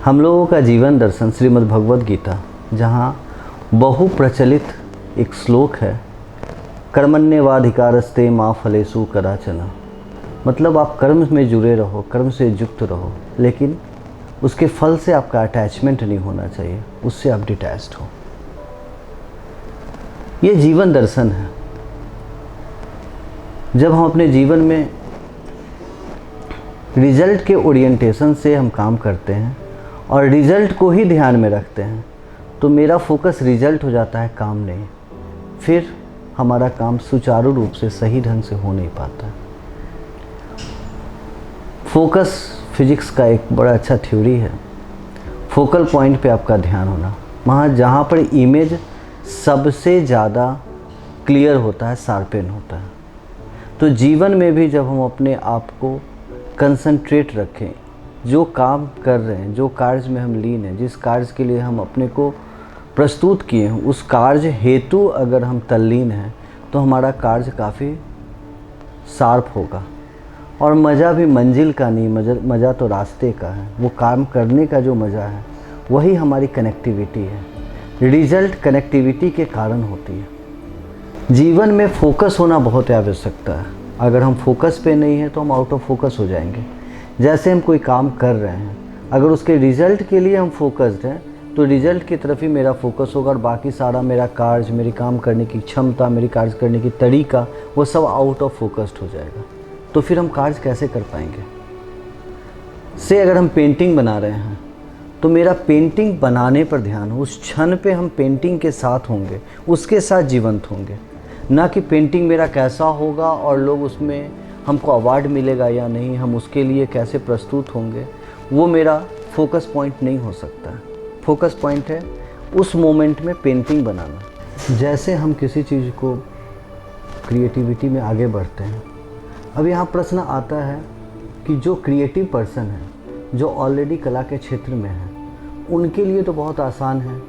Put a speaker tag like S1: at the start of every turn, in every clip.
S1: हम लोगों का जीवन दर्शन श्रीमद् भगवद गीता, जहाँ बहु प्रचलित एक श्लोक है, कर्मण्येवाधिकारस्ते मा फलेषु कदाचन। मतलब आप कर्म में जुड़े रहो, कर्म से युक्त रहो, लेकिन उसके फल से आपका अटैचमेंट नहीं होना चाहिए, उससे आप डिटैच्ड हो। ये जीवन दर्शन है। जब हम अपने जीवन में रिजल्ट के ओरिएंटेशन से हम काम करते हैं और रिजल्ट को ही ध्यान में रखते हैं, तो मेरा फोकस रिजल्ट हो जाता है, काम नहीं। फिर हमारा काम सुचारू रूप से सही ढंग से हो नहीं पाता। फोकस फिजिक्स का एक बड़ा अच्छा थ्योरी है। फोकल पॉइंट पे आपका ध्यान होना, वहाँ जहाँ पर इमेज सबसे ज़्यादा क्लियर होता है, शार्पन होता है। तो जीवन में भी जब हम अपने आप को कंसंट्रेट रखें, जो काम कर रहे हैं, जो कार्य में हम लीन हैं, जिस कार्य के लिए हम अपने को प्रस्तुत किए हैं, उस कार्य हेतु अगर हम तल्लीन हैं, तो हमारा कार्य काफ़ी शार्प होगा। और मज़ा भी मंजिल का नहीं, मज़ा तो रास्ते का है। वो काम करने का जो मज़ा है, वही हमारी कनेक्टिविटी है। रिजल्ट कनेक्टिविटी के कारण होती है। जीवन में फोकस होना बहुत आवश्यकता है। अगर हम फोकस पे नहीं है तो हम आउट ऑफ फोकस हो जाएंगे। जैसे हम कोई काम कर रहे हैं, अगर उसके रिज़ल्ट के लिए हम फोकस्ड हैं, तो रिज़ल्ट की तरफ ही मेरा फोकस होगा और बाकी सारा मेरा कार्य, मेरी काम करने की क्षमता, मेरी कार्य करने की तरीका, वो सब आउट ऑफ फोकस्ड हो जाएगा। तो फिर हम कार्य कैसे कर पाएंगे? से अगर हम पेंटिंग बना रहे हैं, तो मेरा पेंटिंग बनाने पर ध्यान हो, उस क्षण पे हम पेंटिंग के साथ होंगे, उसके साथ जीवंत होंगे। ना कि पेंटिंग मेरा कैसा होगा और लोग उसमें हमको अवार्ड मिलेगा या नहीं, हम उसके लिए कैसे प्रस्तुत होंगे, वो मेरा फोकस पॉइंट नहीं हो सकता है। फोकस पॉइंट है उस मोमेंट में पेंटिंग बनाना। जैसे हम किसी चीज़ को क्रिएटिविटी में आगे बढ़ते हैं, अब यहाँ प्रश्न आता है कि जो क्रिएटिव पर्सन है, जो ऑलरेडी कला के क्षेत्र में है, उनके लिए तो बहुत आसान है।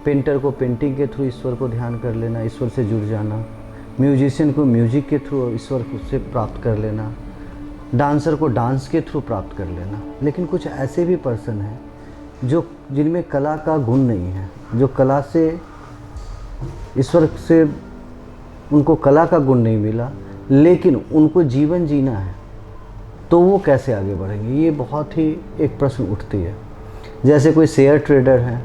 S1: पेंटर को पेंटिंग के थ्रू ईश्वर को ध्यान कर लेना, ईश्वर से जुड़ जाना। म्यूजिशियन को म्यूजिक के थ्रू ईश्वर से प्राप्त कर लेना। डांसर को डांस के थ्रू प्राप्त कर लेना। लेकिन कुछ ऐसे भी पर्सन हैं जिनमें कला का गुण नहीं है, जो कला से, ईश्वर से उनको कला का गुण नहीं मिला, लेकिन उनको जीवन जीना है, तो वो कैसे आगे बढ़ेंगे? ये बहुत ही एक प्रश्न उठती है। जैसे कोई शेयर ट्रेडर है,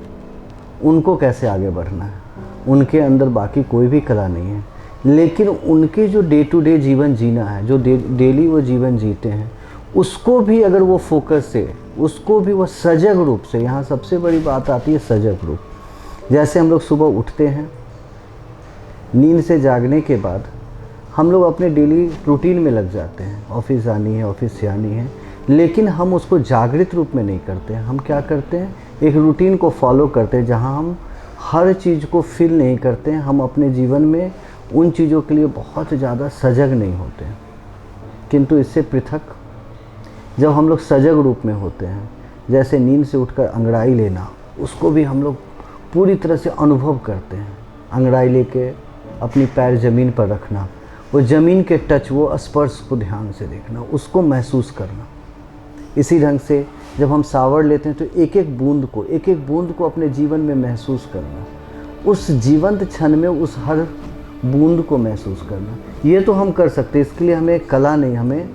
S1: उनको कैसे आगे बढ़ना है? उनके अंदर बाकी कोई भी कला नहीं है, लेकिन उनके जो डे टू डे जीवन जीना है, जो डेली वो जीवन जीते हैं, उसको भी अगर वो फोकस से, उसको भी वो सजग रूप से, यहाँ सबसे बड़ी बात आती है सजग रूप। जैसे हम लोग सुबह उठते हैं, नींद से जागने के बाद हम लोग अपने डेली रूटीन में लग जाते हैं। ऑफिस जानी है, ऑफिस से आनी है, लेकिन हम उसको जागृत रूप में नहीं करते हैं। हम क्या करते हैं? एक रूटीन को फॉलो करते हैं, जहाँ हम हर चीज़ को फील नहीं करते हैं। हम अपने जीवन में उन चीज़ों के लिए बहुत ज़्यादा सजग नहीं होते हैं। किंतु इससे पृथक जब हम लोग सजग रूप में होते हैं, जैसे नींद से उठकर अंगड़ाई लेना, उसको भी हम लोग पूरी तरह से अनुभव करते हैं। अंगड़ाई लेके अपनी पैर ज़मीन पर रखना, वो ज़मीन के टच, वो स्पर्श को ध्यान से देखना, उसको महसूस करना। इसी ढंग से जब हम शावर लेते हैं, तो एक एक बूंद को अपने जीवन में महसूस करना, उस जीवंत क्षण में उस हर बूंद को महसूस करना। ये तो हम कर सकते हैं, इसके लिए हमें कला नहीं, हमें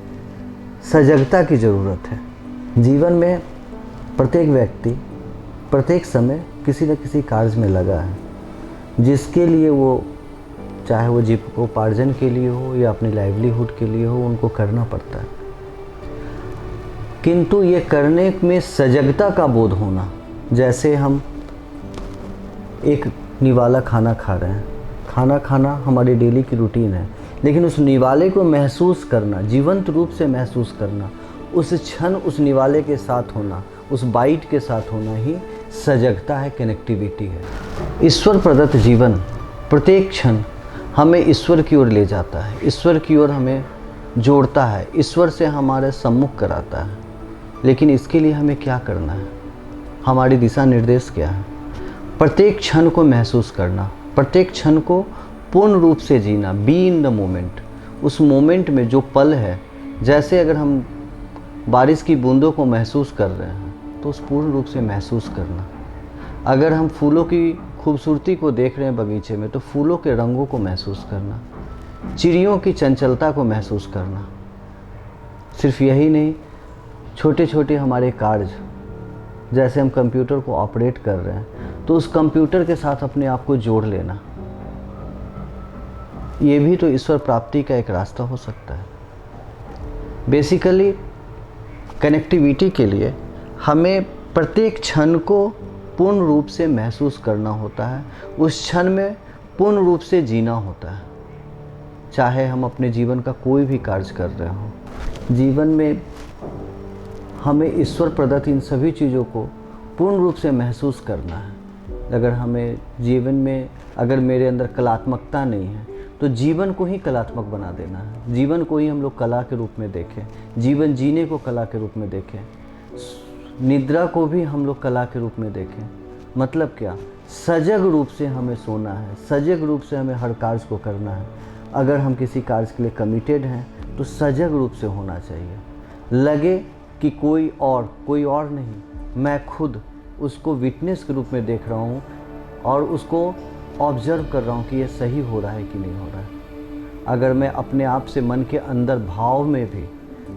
S1: सजगता की ज़रूरत है। जीवन में प्रत्येक व्यक्ति प्रत्येक समय किसी न किसी कार्य में लगा है, जिसके लिए वो, चाहे वो जीविकोपार्जन के लिए हो या अपनी लाइवलीहुड के लिए हो, उनको करना पड़ता है। किंतु ये करने में सजगता का बोध होना, जैसे हम एक निवाला खाना खा रहे हैं, खाना खाना हमारी डेली की रूटीन है, लेकिन उस निवाले को महसूस करना, जीवंत रूप से महसूस करना, उस क्षण उस निवाले के साथ होना, उस बाइट के साथ होना ही सजगता है, कनेक्टिविटी है। ईश्वर प्रदत्त जीवन प्रत्येक क्षण हमें ईश्वर की ओर ले जाता है, ईश्वर की ओर हमें जोड़ता है, ईश्वर से हमारे सम्मुख कराता है। लेकिन इसके लिए हमें क्या करना है? हमारी दिशा निर्देश क्या है? प्रत्येक क्षण को महसूस करना, प्रत्येक क्षण को पूर्ण रूप से जीना, बी इन द मोमेंट। उस मोमेंट में जो पल है, जैसे अगर हम बारिश की बूंदों को महसूस कर रहे हैं, तो उस पूर्ण रूप से महसूस करना। अगर हम फूलों की खूबसूरती को देख रहे हैं बगीचे में, तो फूलों के रंगों को महसूस करना, चिड़ियों की चंचलता को महसूस करना। सिर्फ यही नहीं, छोटे छोटे हमारे कार्य, जैसे हम कंप्यूटर को ऑपरेट कर रहे हैं, तो उस कंप्यूटर के साथ अपने आप को जोड़ लेना, ये भी तो ईश्वर प्राप्ति का एक रास्ता हो सकता है। बेसिकली कनेक्टिविटी के लिए हमें प्रत्येक क्षण को पूर्ण रूप से महसूस करना होता है, उस क्षण में पूर्ण रूप से जीना होता है। चाहे हम अपने जीवन का कोई भी कार्य कर रहे हों, जीवन में हमें ईश्वर प्रदत्त इन सभी चीज़ों को पूर्ण रूप से महसूस करना है। अगर हमें जीवन में, अगर मेरे अंदर कलात्मकता नहीं है, तो जीवन को ही कलात्मक बना देना है। जीवन को ही हम लोग कला के रूप में देखें, जीवन जीने को कला के रूप में देखें, निद्रा को भी हम लोग कला के रूप में देखें। मतलब क्या, सजग रूप से हमें सोना है, सजग रूप से हमें हर कार्य को करना है। अगर हम किसी कार्य के लिए कमिटेड हैं, तो सजग रूप से होना चाहिए। लगे कि कोई और नहीं, मैं खुद उसको विटनेस के रूप में देख रहा हूँ और उसको ऑब्जर्व कर रहा हूँ कि ये सही हो रहा है कि नहीं हो रहा है। अगर मैं अपने आप से मन के अंदर भाव में भी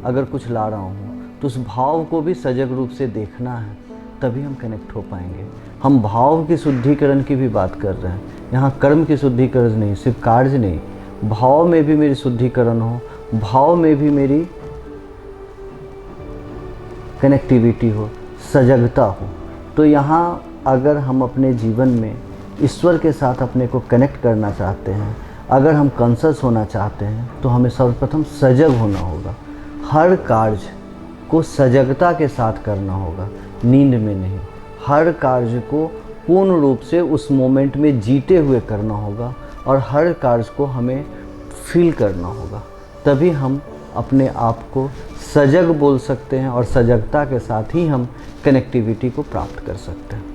S1: अगर कुछ ला रहा हूँ, तो उस भाव को भी सजग रूप से देखना है, तभी हम कनेक्ट हो पाएंगे। हम भाव की शुद्धिकरण की भी बात कर रहे हैं, यहाँ कर्म की शुद्धिकरण नहीं, सिर्फ कार्य नहीं, भाव में भी मेरी शुद्धिकरण हो, भाव में भी मेरी कनेक्टिविटी हो, सजगता हो। तो यहाँ अगर हम अपने जीवन में ईश्वर के साथ अपने को कनेक्ट करना चाहते हैं, अगर हम कॉन्शस होना चाहते हैं, तो हमें सर्वप्रथम सजग होना होगा। हर कार्य को सजगता के साथ करना होगा, नींद में नहीं। हर कार्य को पूर्ण रूप से उस मोमेंट में जीते हुए करना होगा और हर कार्य को हमें फील करना होगा। तभी हम अपने आप को सजग बोल सकते हैं और सजगता के साथ ही हम कनेक्टिविटी को प्राप्त कर सकते हैं।